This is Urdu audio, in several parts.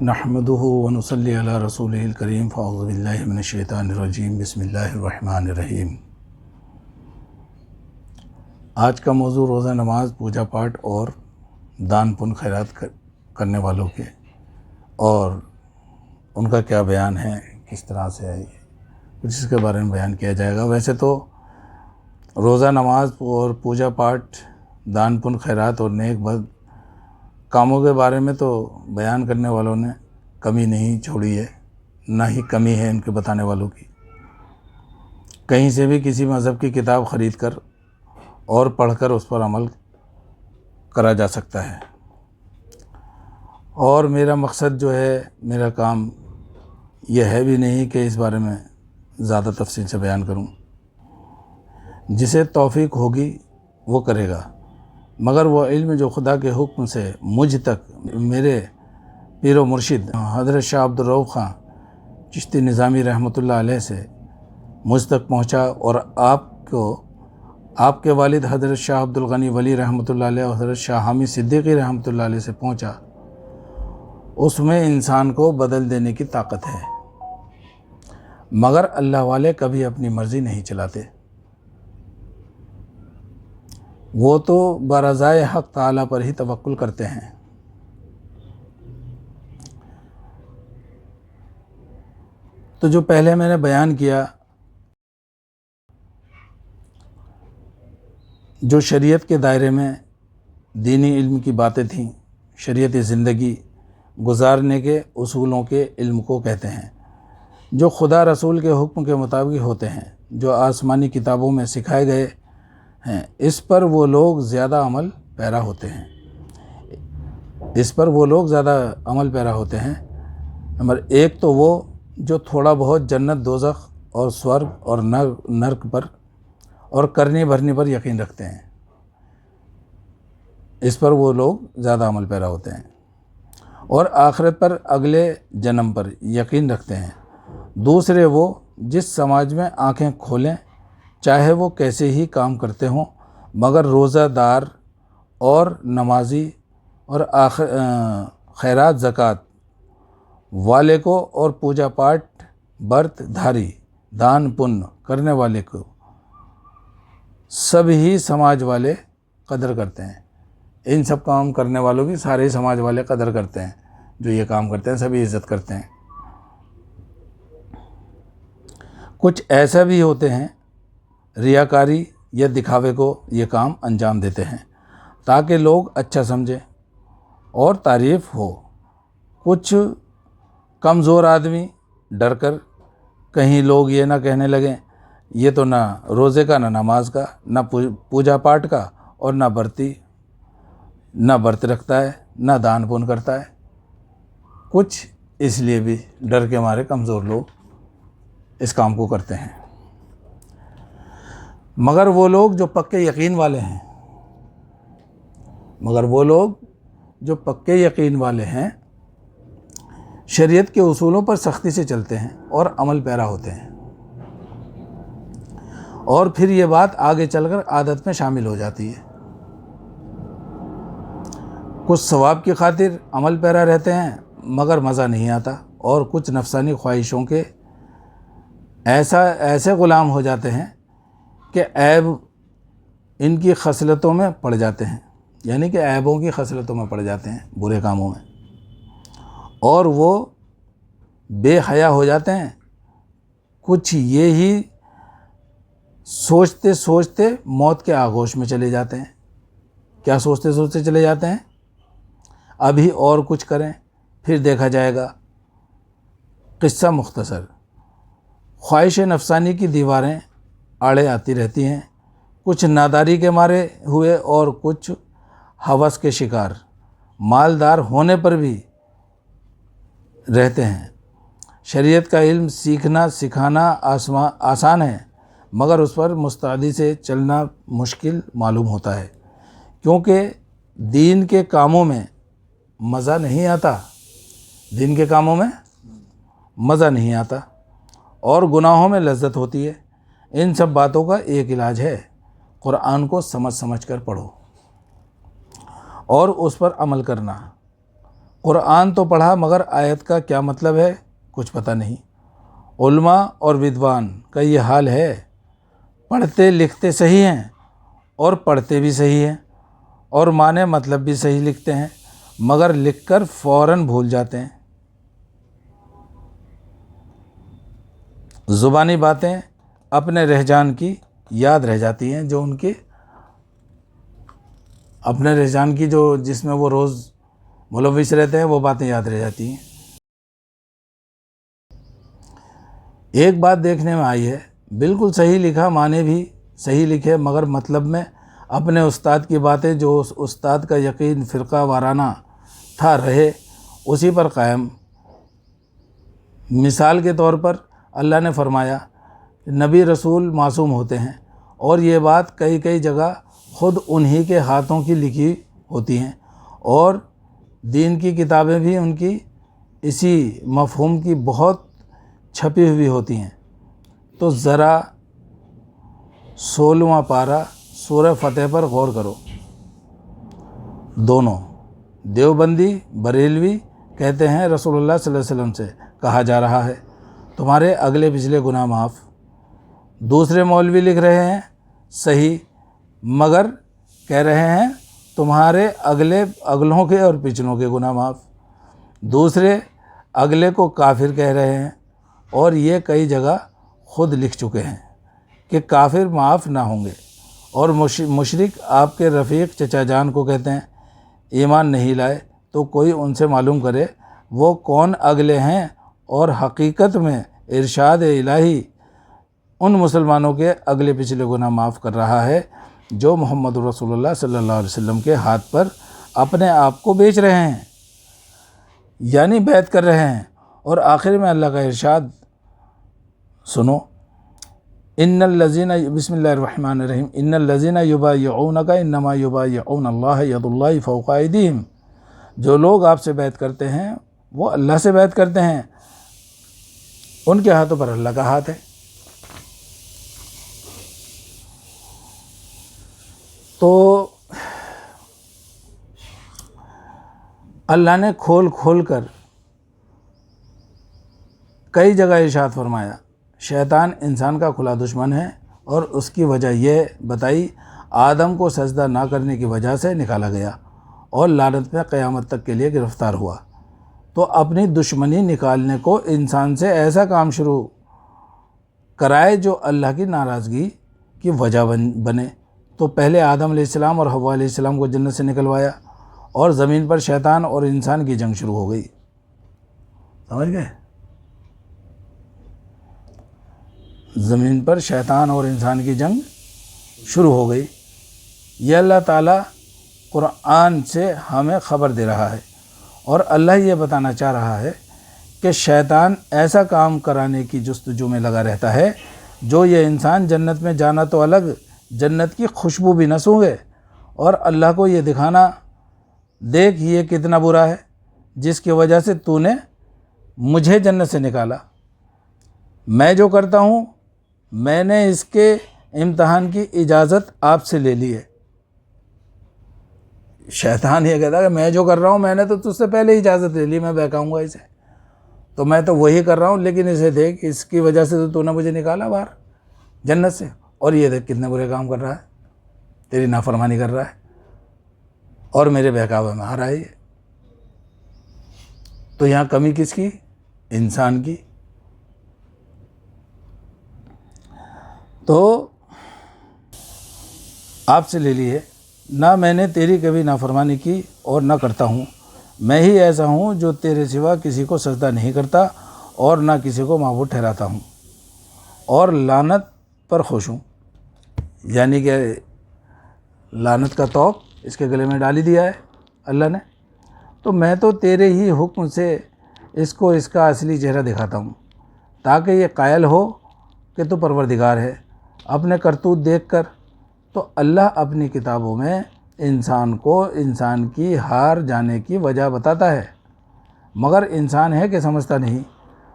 نحمدہ ونصلی علی رسولہ الکریم فاعوذ باللہ من الشیطان الرجیم بسم اللہ الرحمن الرحیم۔ آج کا موضوع روزہ نماز، پوجا پاٹ اور دان پن خیرات کرنے والوں کے اور ان کا کیا بیان ہے، کس طرح سے ہے، کچھ اس کے بارے میں بیان کیا جائے گا۔ ویسے تو روزہ نماز اور پوجا پاٹ، دان پن خیرات اور نیک بد کاموں کے بارے میں تو بیان کرنے والوں نے کمی نہیں چھوڑی ہے، نہ ہی کمی ہے ان کے بتانے والوں کی۔ کہیں سے بھی کسی مذہب کی کتاب خرید کر اور پڑھ کر اس پر عمل کرا جا سکتا ہے، اور میرا مقصد جو ہے، میرا کام یہ ہے بھی نہیں کہ اس بارے میں زیادہ تفصیل سے بیان کروں۔ جسے توفیق ہوگی وہ کرے گا، مگر وہ علم جو خدا کے حکم سے مجھ تک، میرے پیر و مرشد حضرت شاہ عبدالرؤف خان چشتی نظامی رحمۃ اللہ علیہ سے مجھ تک پہنچا، اور آپ کے والد حضرت شاہ عبدالغنی ولی رحمۃ اللہ علیہ اور حضرت شاہ حامد صدیقی رحمۃ اللہ علیہ سے پہنچا، اس میں انسان کو بدل دینے کی طاقت ہے، مگر اللہ والے کبھی اپنی مرضی نہیں چلاتے۔ وہ تو برضائے حق تعالیٰ پر ہی توکل کرتے ہیں۔ تو جو پہلے میں نے بیان کیا، جو شریعت کے دائرے میں دینی علم کی باتیں تھیں، شریعتی زندگی گزارنے کے اصولوں کے علم کو کہتے ہیں، جو خدا رسول کے حکم کے مطابق ہوتے ہیں، جو آسمانی کتابوں میں سکھائے گئے ہیں، اس پر وہ لوگ زیادہ عمل پیرا ہوتے ہیں۔ نمبر ایک تو وہ جو تھوڑا بہت جنت، دوزخ اور سورگ اور نرک پر اور کرنی بھرنی پر یقین رکھتے ہیں، اس پر وہ لوگ زیادہ عمل پیرا ہوتے ہیں، اور آخرت پر، اگلے جنم پر یقین رکھتے ہیں۔ دوسرے وہ جس سماج میں آنکھیں کھولیں، چاہے وہ کیسے ہی کام کرتے ہوں، مگر روزہ دار اور نمازی اور خیرات زکوٰۃ والے کو اور پوجا پاٹ، برت دھاری، دان پن کرنے والے کو سب ہی سماج والے قدر کرتے ہیں۔ ان سب کام کرنے والوں کی سارے ہی سماج والے قدر کرتے ہیں، جو یہ کام کرتے ہیں سبھی عزت کرتے ہیں۔ کچھ ایسا بھی ہوتے ہیں، ریاکاری یا دکھاوے کو یہ کام انجام دیتے ہیں تاکہ لوگ اچھا سمجھیں اور تعریف ہو۔ کچھ کمزور آدمی ڈر کر کہیں لوگ یہ نہ کہنے لگیں، یہ تو نہ روزے کا، نہ نماز کا، نہ پوجا پاٹ کا، اور نہ برت رکھتا ہے، نہ دان پن کرتا ہے۔ کچھ اس لیے بھی ڈر کے مارے کمزور لوگ اس کام کو کرتے ہیں، مگر وہ لوگ جو پکے یقین والے ہیں شریعت کے اصولوں پر سختی سے چلتے ہیں اور عمل پیرا ہوتے ہیں، اور پھر یہ بات آگے چل کر عادت میں شامل ہو جاتی ہے۔ کچھ ثواب کی خاطر عمل پیرا رہتے ہیں مگر مزہ نہیں آتا، اور کچھ نفسانی خواہشوں کے ایسے غلام ہو جاتے ہیں کہ عیب ان کی خصلتوں میں پڑ جاتے ہیں، یعنی کہ عیبوں کی خصلتوں میں پڑ جاتے ہیں، برے کاموں میں، اور وہ بے حیا ہو جاتے ہیں۔ کچھ یہ ہی سوچتے سوچتے موت کے آغوش میں چلے جاتے ہیں۔ کیا سوچتے سوچتے چلے جاتے ہیں؟ ابھی اور کچھ کریں پھر دیکھا جائے گا۔ قصہ مختصر، خواہش نفسانی کی دیواریں آڑے آتی رہتی ہیں، کچھ ناداری کے مارے ہوئے اور کچھ ہوس کے شکار مالدار ہونے پر بھی رہتے ہیں۔ شریعت کا علم سیکھنا سکھانا آسان ہے، مگر اس پر مستعدی سے چلنا مشکل معلوم ہوتا ہے، کیونکہ دین کے کاموں میں مزہ نہیں آتا اور گناہوں میں لذت ہوتی ہے۔ ان سب باتوں کا ایک علاج ہے، قرآن کو سمجھ کر پڑھو اور اس پر عمل کرنا۔ قرآن تو پڑھا مگر آیت کا کیا مطلب ہے کچھ پتہ نہیں۔ علماء اور ودوان کا یہ حال ہے، پڑھتے لکھتے صحیح ہیں اور پڑھتے بھی صحیح ہیں اور معنی مطلب بھی صحیح لکھتے ہیں، مگر لکھ کر فوراً بھول جاتے ہیں۔ زبانی باتیں اپنے رہجان کی یاد رہ جاتی ہیں، جو ان کے اپنے رہجان کی جو جس میں وہ روز ملوث رہتے ہیں وہ باتیں یاد رہ جاتی ہیں۔ ایک بات دیکھنے میں آئی ہے، بالکل صحیح لکھا، معنی بھی صحیح لکھے، مگر مطلب میں اپنے استاد کی باتیں جو اس استاد کا یقین فرقہ وارانہ تھا رہے اسی پر قائم۔ مثال کے طور پر اللہ نے فرمایا کہ نبی رسول معصوم ہوتے ہیں، اور یہ بات کئی کئی جگہ خود انہی کے ہاتھوں کی لکھی ہوتی ہیں، اور دین کی کتابیں بھی ان کی اسی مفہوم کی بہت چھپی ہوئی ہوتی ہیں۔ تو ذرا 16واں پارہ سورہ فتح پر غور کرو۔ دونوں دیوبندی بریلوی کہتے ہیں رسول اللہ صلی اللہ علیہ وسلم سے کہا جا رہا ہے تمہارے اگلے پچھلے گناہ معاف۔ دوسرے مولوی لکھ رہے ہیں صحیح، مگر کہہ رہے ہیں تمہارے اگلوں کے اور پچھلوں کے گناہ معاف۔ دوسرے اگلے کو کافر کہہ رہے ہیں، اور یہ کئی جگہ خود لکھ چکے ہیں کہ کافر معاف نہ ہوں گے، اور مشرک آپ کے رفیق چچا جان کو کہتے ہیں ایمان نہیں لائے تو کوئی ان سے معلوم کرے وہ کون اگلے ہیں، اور حقیقت میں ارشاد الہی ان مسلمانوں کے اگلے پچھلے گناہ معاف کر رہا ہے جو محمد رسول اللہ صلی اللہ علیہ وسلم کے ہاتھ پر اپنے آپ کو بیچ رہے ہیں، یعنی بیعت کر رہے ہیں۔ اور آخر میں اللہ کا ارشاد سنو، ان الذین بسم اللہ الرحمن الرحیم ان الذین یبایعونک انما یبایعون اللہ ید اللہ فوق ایدیہم، جو لوگ آپ سے بیعت کرتے ہیں وہ اللہ سے بیعت کرتے ہیں، ان کے ہاتھوں پر اللہ کا ہاتھ ہے۔ تو اللہ نے کھول کھول کر کئی جگہ ارشاد فرمایا شیطان انسان کا کھلا دشمن ہے، اور اس کی وجہ یہ بتائی آدم کو سجدہ نہ کرنے کی وجہ سے نکالا گیا اور لعنت میں قیامت تک کے لیے گرفتار ہوا۔ تو اپنی دشمنی نکالنے کو انسان سے ایسا کام شروع کرائے جو اللہ کی ناراضگی کی وجہ بنے۔ تو پہلے آدم علیہ السلام اور حوا علیہ السلام کو جنت سے نکلوایا، اور زمین پر شیطان اور انسان کی جنگ شروع ہو گئی۔ سمجھ گئے؟ زمین پر شیطان اور انسان کی جنگ شروع ہو گئی۔ یہ اللہ تعالیٰ قرآن سے ہمیں خبر دے رہا ہے، اور اللہ یہ بتانا چاہ رہا ہے کہ شیطان ایسا کام کرانے کی جستجو میں لگا رہتا ہے جو یہ انسان جنت میں جانا تو الگ، جنت کی خوشبو بھی نہ سونگھے، اور اللہ کو یہ دکھانا دیکھ یہ کتنا برا ہے جس کی وجہ سے تو نے مجھے جنت سے نکالا، میں جو کرتا ہوں میں نے اس کے امتحان کی اجازت آپ سے لے لی ہے۔ شیطان یہ کہتا ہے کہ میں جو کر رہا ہوں میں نے تو تجھ سے پہلے ہی اجازت لے لی، میں بہکاؤں گا اسے، تو میں تو وہی کر رہا ہوں، لیکن اسے دیکھ اس کی وجہ سے تو نے مجھے نکالا باہر جنت سے، اور یہ دیکھ کتنے برے کام کر رہا ہے، تیری نافرمانی کر رہا ہے اور میرے بہکاوے میں آ رہا ہے یہ۔ تو یہاں کمی کس کی؟ انسان کی۔ تو آپ سے لے لی ہے، نہ میں نے تیری کبھی نافرمانی کی اور نہ کرتا ہوں، میں ہی ایسا ہوں جو تیرے سوا کسی کو سجدہ نہیں کرتا اور نہ کسی کو معبود ٹھہراتا ہوں، اور لعنت پر خوش ہوں، یعنی کہ لعنت کا طوق اس کے گلے میں ڈال ہی دیا ہے اللہ نے۔ تو میں تو تیرے ہی حکم سے اس کو اس کا اصلی چہرہ دکھاتا ہوں تاکہ یہ قائل ہو کہ تو پروردگار ہے۔ اپنے کرتوت دیکھ کر تو اللہ اپنی کتابوں میں انسان کو انسان کی ہار جانے کی وجہ بتاتا ہے، مگر انسان ہے کہ سمجھتا نہیں۔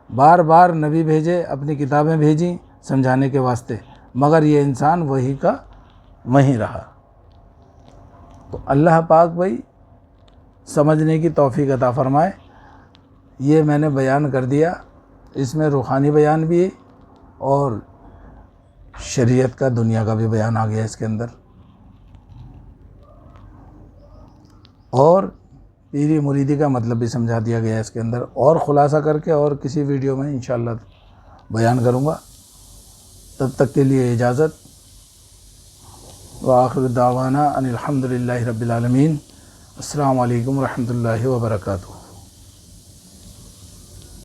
بار بار نبی بھیجے، اپنی کتابیں بھیجیں سمجھانے کے واسطے، مگر یہ انسان وہی کا وہیں رہا۔ تو اللہ پاک بھائی سمجھنے کی توفیق عطا فرمائے۔ یہ میں نے بیان کر دیا، اس میں روحانی بیان بھی اور شریعت کا، دنیا کا بھی بیان آ گیا اس کے اندر، اور پیری مریدی کا مطلب بھی سمجھا دیا گیا اس کے اندر، اور خلاصہ کر کے اور کسی ویڈیو میں انشاءاللہ بیان کروں گا۔ تب تک کے لیے اجازت، وآخر دعوانا ان الحمد للہ رب العالمین۔ السلام علیکم ورحمۃ اللہ وبرکاتہ۔